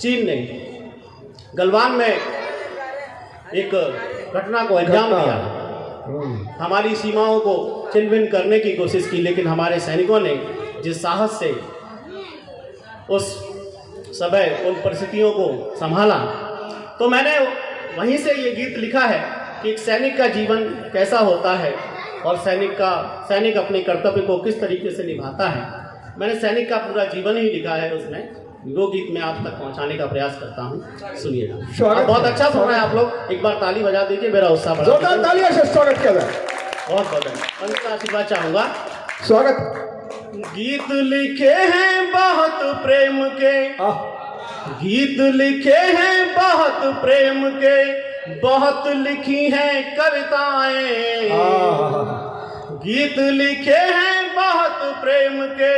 चीन ने गलवान में एक घटना को अंजाम दिया, हमारी सीमाओं को छिन-भिन करने की कोशिश की, लेकिन हमारे सैनिकों ने जिस साहस से उस समय उन परिस्थितियों को संभाला, तो मैंने वहीं से ये गीत लिखा है कि एक सैनिक का जीवन कैसा होता है और सैनिक अपने कर्तव्य को किस तरीके से निभाता है। मैंने सैनिक का पूरा जीवन ही लिखा है, उसमें वो गीत मैं आप तक पहुंचाने का प्रयास करता हूं, सुनिएगा। बहुत अच्छा सुन रहे हैं आप लोग, एक बार ताली बजा दीजिए, मेरा उत्साह बढ़ा दीजिए। तालियों से स्वागत किया जाए। बहुत बहुत अंत का आशीर्वाद चाहूंगा। स्वागत। गीत लिखे हैं बहुत प्रेम के, गीत लिखे हैं बहुत प्रेम के, बहुत लिखी हैं कविताएं। गीत लिखे हैं बहुत प्रेम के,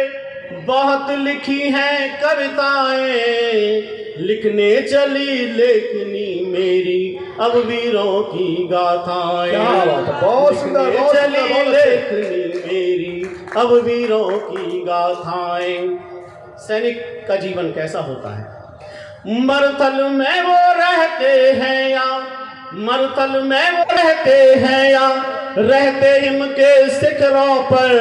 बहुत लिखी हैं कविताएं। लिखने चली लेखनी मेरी अब वीरों की गाथाएं। बहुत सुंदर, चली लेखनी मेरी अब वीरों की गाथाएं। सैनिक का जीवन कैसा होता है? मरुथल में वो रहते हैं या मरुथल में वो रहते हैं या रहते हिम के शिखरों पर,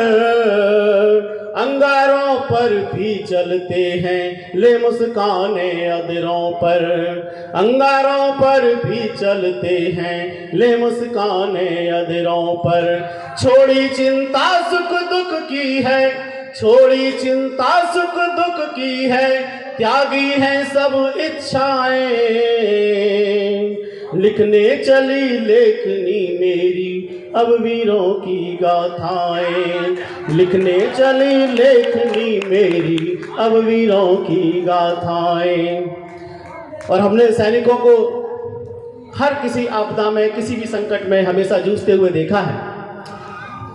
अंगारों पर भी चलते हैं ले मुस्काने अधरों पर, अंगारों पर भी चलते हैं ले मुस्काने अधरों पर। छोड़ी चिंता सुख दुख की है, छोड़ी चिंता सुख दुख की है, त्यागी हैं सब इच्छाएं। लिखने चली लेखनी मेरी अब वीरों की गाथाएं। लिखने चली लेखनी मेरी अब वीरों की गाथाएं। और हमने सैनिकों को हर किसी आपदा में, किसी भी संकट में हमेशा जूझते हुए देखा है,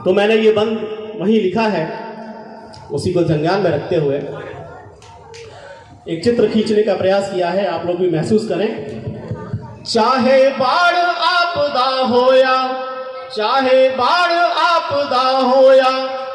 तो मैंने ये बंद वहीं लिखा है, उसी को संज्ञान में रखते हुए एक चित्र खींचने का प्रयास किया है, आप लोग भी महसूस करें। चाहे बाढ़ आपदा होया, चाहे बाढ़ आपदा होया,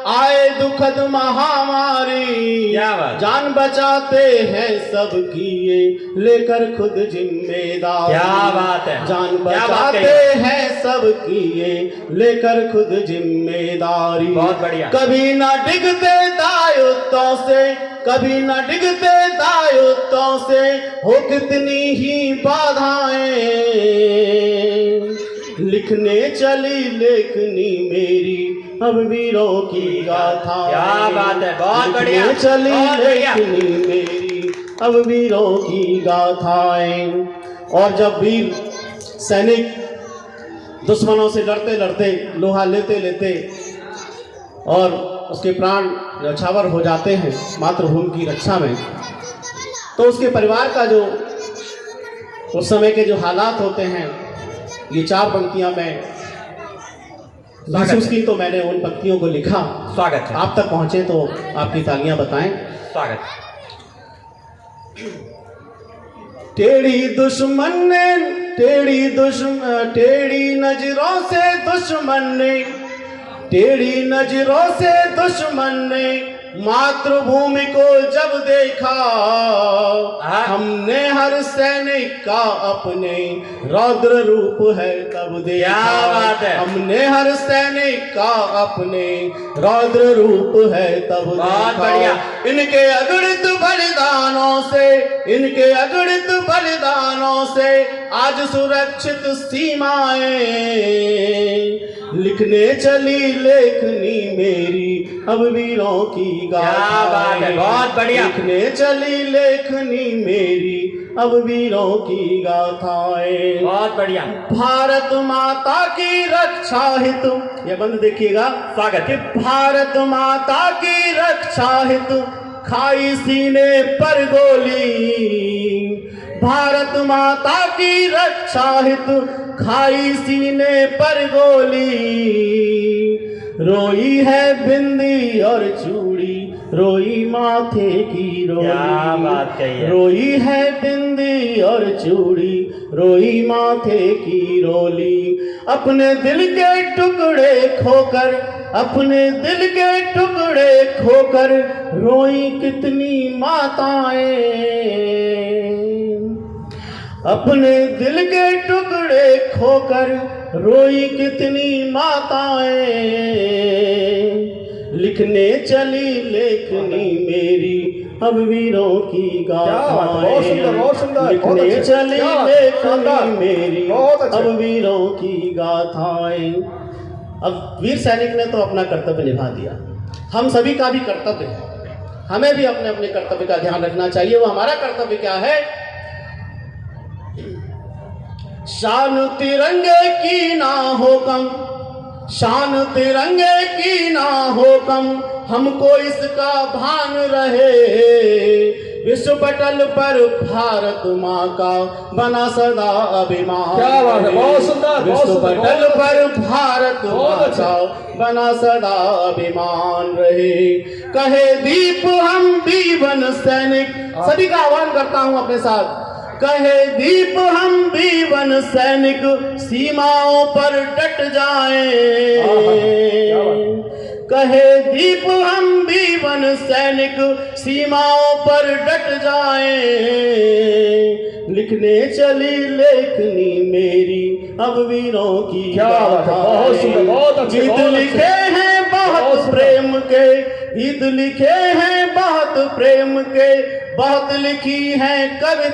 आए दुखद महामारी, जान बचाते हैं सबकी ये लेकर खुद जिम्मेदारी। क्या बात है, जान बचाते हैं सबकी ये लेकर खुद जिम्मेदारी। बहुत बढ़िया। कभी ना डिगते दायुत्तों से, कभी न डिगते दायुत्तों से, हो कितनी ही बाधाएं। लिखने चली लेखनी मेरी अब वीरों की गाथा। क्या बात है, बहुत बढ़िया। चली लेखनी मेरी अब वीरों की गाथाएं। और जब वीर सैनिक दुश्मनों से लड़ते लड़ते, लोहा लेते लेते और उसके प्राण न्यौछावर हो जाते हैं मातृभूमि की रक्षा में, तो उसके परिवार का जो उस समय के जो हालात होते हैं, ये चार पंक्तियां मैं महसूस की, तो मैंने उन पंक्तियों को लिखा। स्वागत है। आप तक पहुंचे तो आपकी तालियां बताएं। स्वागत। टेढ़ी दुश्मन ने, टेढ़ी नजरों से दुश्मन ने, टेढ़ी नजरों से दुश्मन ने मातृभूमि को जब देखा, हमने हर सैनिक का अपने रौद्र रूप है तब देखा। क्या बात है। हमने हर सैनिक का अपने रौद्र रूप है तब बहुत बढ़िया। इनके अगणित बलिदानों से, इनके अगणित बलिदानों से आज सुरक्षित सीमाएं। लिखने चली लेखनी मेरी अब वीरों की गाथाएं। बहुत बढ़िया। लिखने चली लेखनी मेरी अब वीरों की गाथाएं। बहुत बढ़िया। भारत माता की रक्षा हेतु, ये बंद देखिएगा। स्वागत है। भारत माता की रक्षा हेतु खाई सीने पर गोली, भारत माता की रक्षा हेतु खाई सीने पर गोली। रोई है बिंदी और चूड़ी, रोई माथे की रोली। क्या बात कही है। रोई है बिंदी और चूड़ी, रोई माथे की रोली। अपने दिल के टुकड़े खोकर, अपने दिल के टुकड़े खोकर रोई कितनी माताएं। अपने दिल के टुकड़े खोकर रोई कितनी माताएं, लिखने चली लेखनी मेरी अब वीरों की बहुत सुंदर, बहुत सुंदर, गाथाएं, बहुत लिखने अच्छे। चली क्या बात, लेखनी शानदार, मेरी बहुत अच्छे। अब वीरों की गाथाएं। अब वीर सैनिक ने तो अपना कर्तव्य निभा दिया, हम सभी का भी कर्तव्य है, हमें भी अपने अपने कर्तव्य का ध्यान रखना चाहिए। वो हमारा कर्तव्य क्या है? शान तिरंगे की ना हो कम, शान तिरंगे की ना हो कम, हमको इसका भान रहे। विश्व पटल पर भारत माँ का बना सदा अभिमान। क्या बात है, बहुत सुंदर, बहुत विश्व सुंदर, पटल बहुत पर भारत बहुत माँ अच्छा। का बना सदा अभिमान रहे। कहे दीप हम बीवन सैनिक, सभी का आह्वान करता हूँ अपने साथ। कहे दीप हम बीवन सैनिक, सीमाओं पर डट जाएं। कहे दीप हम बीवन सैनिक, सीमाओं पर डट जाएं। लिखने चली लेखनी मेरी अब वीरों की क्या बात है, बहुत सुंदर, बहुत अच्छे, गीत बहुत अच्छे। लिखे हैं बहुत बहुत सुंदर। प्रेम के, गीत लिखे हैं बहुत प्रेम के, बहुत लिखी हैं कविता।